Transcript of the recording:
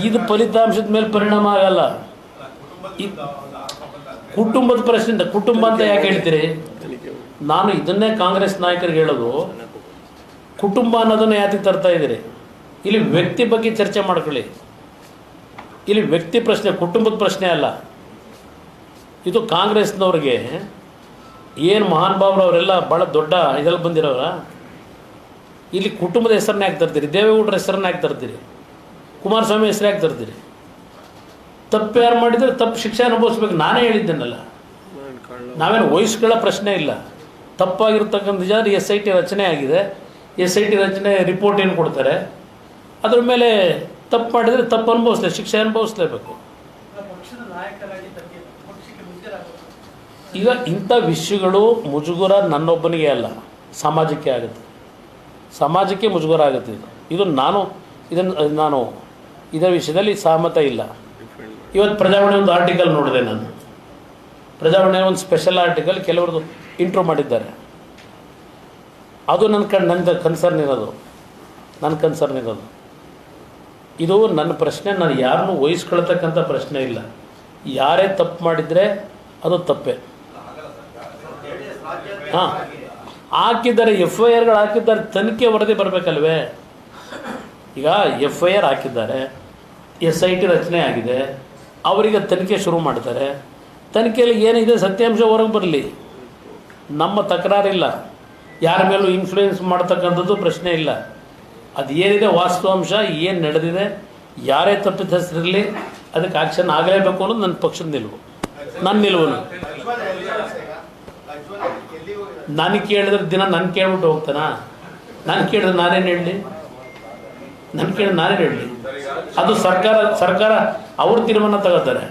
ಇದು ಫಲಿತಾಂಶದ ಮೇಲೆ ಪರಿಣಾಮ ಆಗಲ್ಲ. ಕುಟುಂಬದ ಪ್ರಶ್ನೆ, ಕುಟುಂಬ ಅಂತ ಯಾಕೆ ಹೇಳ್ತೀರಿ? ನಾನು ಇದನ್ನೇ ಕಾಂಗ್ರೆಸ್ ನಾಯಕರಿಗೆ ಹೇಳೋದು, ಕುಟುಂಬ ಅನ್ನೋದನ್ನು ಯಾಕೆ ತರ್ತಾ ಇದ್ದೀರಿ? ಇಲ್ಲಿ ವ್ಯಕ್ತಿ ಬಗ್ಗೆ ಚರ್ಚೆ ಮಾಡ್ಕೊಳ್ಳಿ. ಇಲ್ಲಿ ವ್ಯಕ್ತಿ ಪ್ರಶ್ನೆ, ಕುಟುಂಬದ ಪ್ರಶ್ನೆ ಅಲ್ಲ. ಇದು ಕಾಂಗ್ರೆಸ್ನವ್ರಿಗೆ ಏನು ಮಹಾನ್ ಭಾವರು ಅವರೆಲ್ಲ ಭಾಳ ದೊಡ್ಡ ಇದರಲ್ಲಿ ಬಂದಿರೋರ. ಇಲ್ಲಿ ಕುಟುಂಬದ ಹೆಸರನ್ನ ಯಾಕೆ ತರ್ತೀರಿ? ದೇವೇಗೌಡರ ಹೆಸರನ್ನ ಯಾಕೆ ತರ್ತೀರಿ? ಕುಮಾರಸ್ವಾಮಿ ಹೆಸರು ಯಾಕೆ ತರ್ತೀರಿ? ತಪ್ಪು ಯಾರು ಮಾಡಿದರೆ ತಪ್ಪು ಶಿಕ್ಷೆ ಅನುಭವಿಸ್ಬೇಕು. ನಾನೇ ಹೇಳಿದ್ದೇನಲ್ಲ, ನಾವೇನು ವಯಸ್ಸುಗಳ ಪ್ರಶ್ನೆ ಇಲ್ಲ. ತಪ್ಪಾಗಿರ್ತಕ್ಕಂಥ ನಿಜ SIT ರಚನೆ ಆಗಿದೆ. SIT ರಚನೆ ರಿಪೋರ್ಟ್ ಏನು ಕೊಡ್ತಾರೆ, ಅದ್ರ ಮೇಲೆ ತಪ್ಪು ಮಾಡಿದರೆ ತಪ್ಪು ಅನುಭವಿಸ್ಲೇ, ಶಿಕ್ಷೆ ಅನುಭವಿಸ್ಲೇಬೇಕು. ಈಗ ಇಂಥ ವಿಷಯಗಳು ಮುಜುಗರ ನನ್ನೊಬ್ಬನಿಗೆ ಅಲ್ಲ, ಸಮಾಜಕ್ಕೆ ಆಗುತ್ತೆ. ಸಮಾಜಕ್ಕೆ ಮುಜುಗರ ಆಗುತ್ತೆ. ಇದು ನಾನು ಇದರ ವಿಷಯದಲ್ಲಿ ಸಹಮತ ಇಲ್ಲ. ಇವತ್ತು ಪ್ರಜಾವಾಣಿ ಒಂದು ಆರ್ಟಿಕಲ್ ನೋಡಿದೆ ನಾನು. ಪ್ರಜಾವಾಣಿ ಒಂದು ಸ್ಪೆಷಲ್ ಆರ್ಟಿಕಲ್ ಕೆಲವ್ರದ್ದು ಇಂಟ್ರೋ ಮಾಡಿದ್ದಾರೆ. ಅದು ನನ್ನ ಕನ್ಸರ್ನ್ ಇರೋದು. ಇದು ನನ್ನ ಪ್ರಶ್ನೆ. ನಾನು ಯಾರನ್ನೂ ವಹಿಸ್ಕೊಳ್ತಕ್ಕಂಥ ಪ್ರಶ್ನೆ ಇಲ್ಲ. ಯಾರೇ ತಪ್ಪು ಮಾಡಿದರೆ ಅದು ತಪ್ಪೇ. ಹಾಂ, ಹಾಕಿದ್ದಾರೆ, FIRಗಳು ಹಾಕಿದ್ದಾರೆ, ತನಿಖೆ ವರದಿ ಬರಬೇಕಲ್ವೇ? ಈಗ FIR ಹಾಕಿದ್ದಾರೆ, SIT ರಚನೆ ಆಗಿದೆ, ಅವರಿಗೆ ತನಿಖೆ ಶುರು ಮಾಡ್ತಾರೆ. ತನಿಖೆಯಲ್ಲಿ ಏನಿದೆ ಸತ್ಯಾಂಶ ಹೊರಗೆ ಬರಲಿ. ನಮ್ಮ ತಕರಾರಿಲ್ಲ, ಯಾರ ಮೇಲೂ ಇನ್ಫ್ಲೂಯೆನ್ಸ್ ಮಾಡ್ತಕ್ಕಂಥದ್ದು ಪ್ರಶ್ನೆ ಇಲ್ಲ. ಅದು ಏನಿದೆ ವಾಸ್ತವಾಂಶ, ಏನು ನಡೆದಿದೆ, ಯಾರೇ ತಪ್ಪಿತಸ್ಥರಿರಲಿ ಅದಕ್ಕೆ ಆಕ್ಷನ್ ಆಗಲೇಬೇಕು ಅನ್ನೋದು ನನ್ನ ಪಕ್ಷದ ನಿಲುವು. ನನ್ನ ನಿಲುವು. ನನಗೆ ಕೇಳಿದ್ರೆ ದಿನ ನನ್ನ ಕೇಳ್ಬಿಟ್ಟು ಹೋಗ್ತಾನ? ನಾನು ಕೇಳಿದ್ರೆ ನಾನೇನು ಹೇಳಲಿ? ಅದು ಸರ್ಕಾರ ಅವ್ರ ತೀರ್ಮಾನ ತಗೋತಾರೆ.